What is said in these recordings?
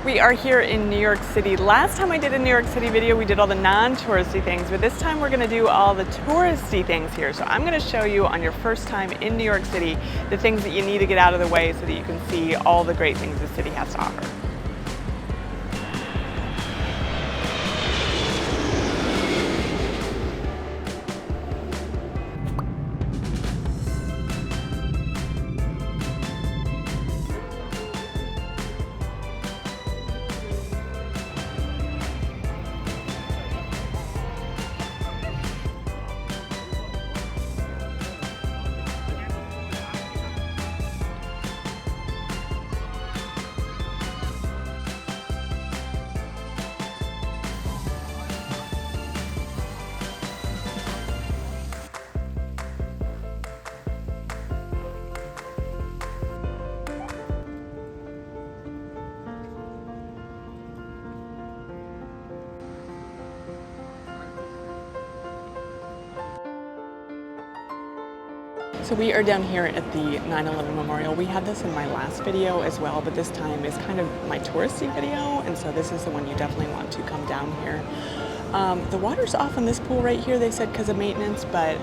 We are here in New York City. Last time I did a New York City video, we did all the non-touristy things, but this time we're gonna do all the touristy things here. So I'm gonna show you on your first time in New York City, the things that you need to get out of the way so that you can see all the great things the city has to offer. So we are down here at the 9/11 Memorial. We had this in my last video as well, but this time is kind of my touristy video, and so this is the one you definitely want to come down here. The water's off in this pool right here, they said, because of maintenance, but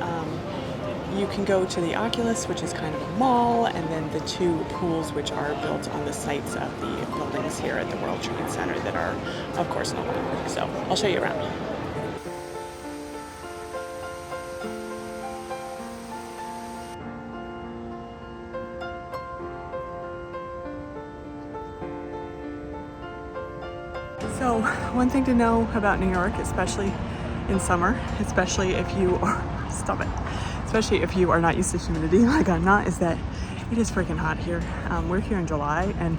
you can go to the Oculus, which is kind of a mall, and then the two pools which are built on the sites of the buildings here at the World Trade Center that are, of course, no longer. So I'll show you around. So one thing to know about New York, especially in summer, especially if you are, especially if you are not used to humidity like I'm not, is that it is freaking hot here. We're here in July and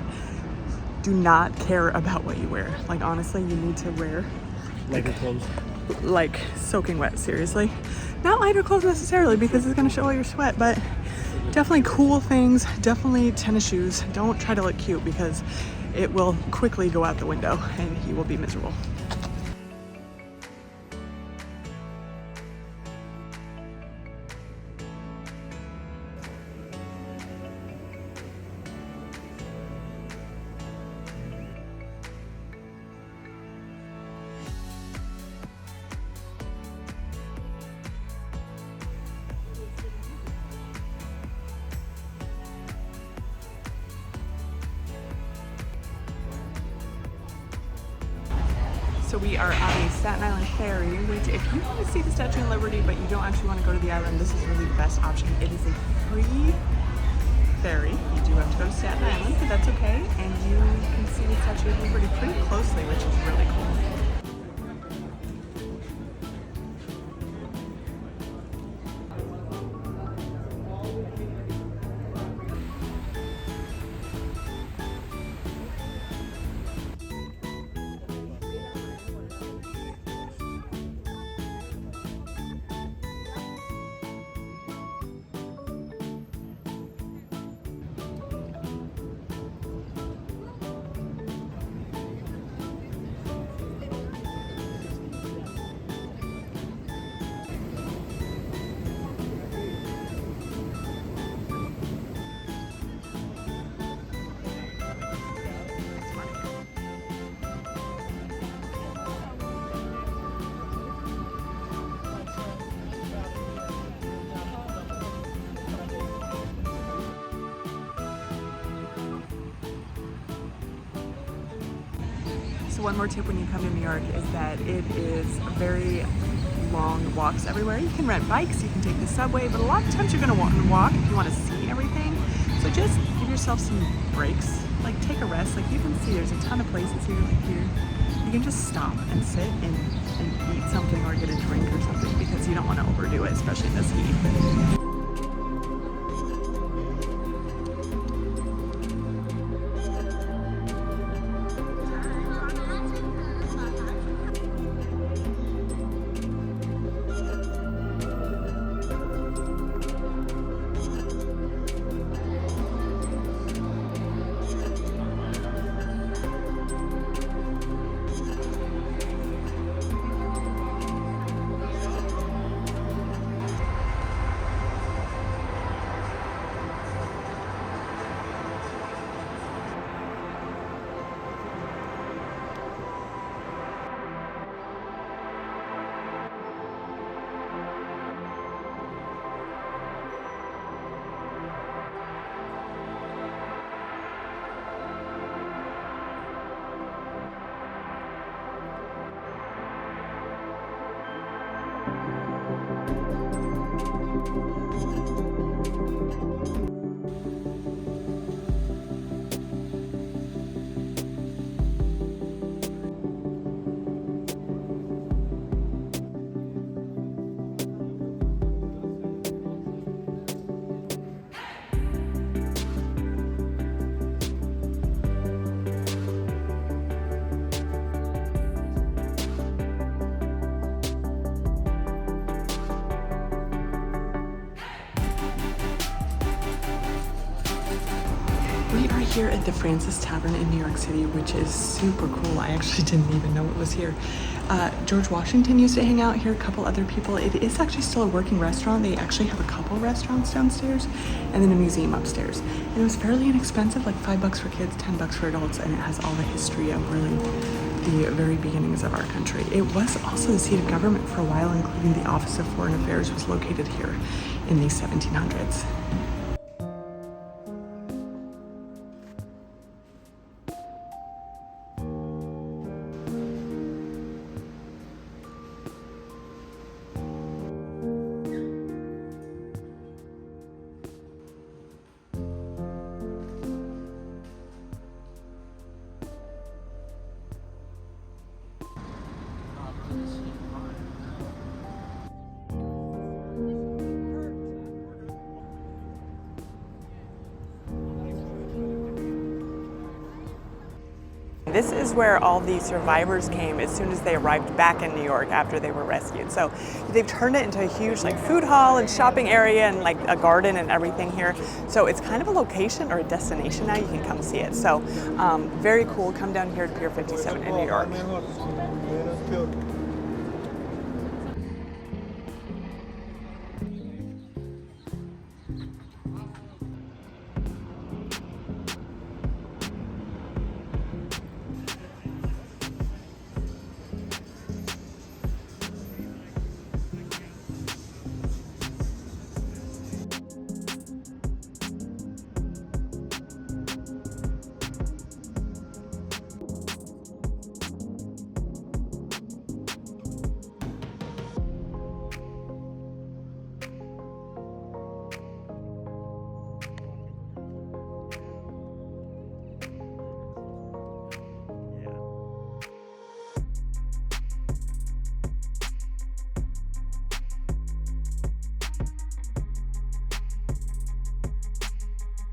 do not care about what you wear. Like honestly, you need to wear lighter clothes. Like soaking wet, seriously. Not lighter clothes necessarily because it's gonna show all your sweat, but definitely cool things, definitely tennis shoes. Don't try to look cute because it will quickly go out the window and you will be miserable. So we are on the Staten Island Ferry, which if you want to see the Statue of Liberty but you don't actually want to go to the island, this is really the best option. It is a free ferry. You do have to go to Staten Island, but that's okay. And you can see the Statue of Liberty pretty closely, which is really cool. So one more tip when you come to New York is that it is very long walks everywhere. You can rent bikes, you can take the subway, but a lot of times you're gonna want to walk if you want to see everything. So just give yourself some breaks, like take a rest. Like you can see there's a ton of places here, like here. You can just stop and sit and eat something or get a drink or something because you don't want to overdo it, especially in this heat. We are here at the Fraunces Tavern in New York City, which is super cool. I actually didn't even know it was here. George Washington used to hang out here, a couple other people. It is actually still a working restaurant. They actually have a couple restaurants downstairs and then a museum upstairs. And it was fairly inexpensive, like $5 for kids, $10 for adults, and it has all the history of really the very beginnings of our country. It was also the seat of government for a while, including the Office of Foreign Affairs was located here in the 1700s. This is where all the survivors came as soon as they arrived back in New York after they were rescued. So they've turned it into a huge like food hall and shopping area and like a garden and everything here. So it's kind of a location or a destination now. You can come see it. So very cool. Come down here to Pier 57 in New York.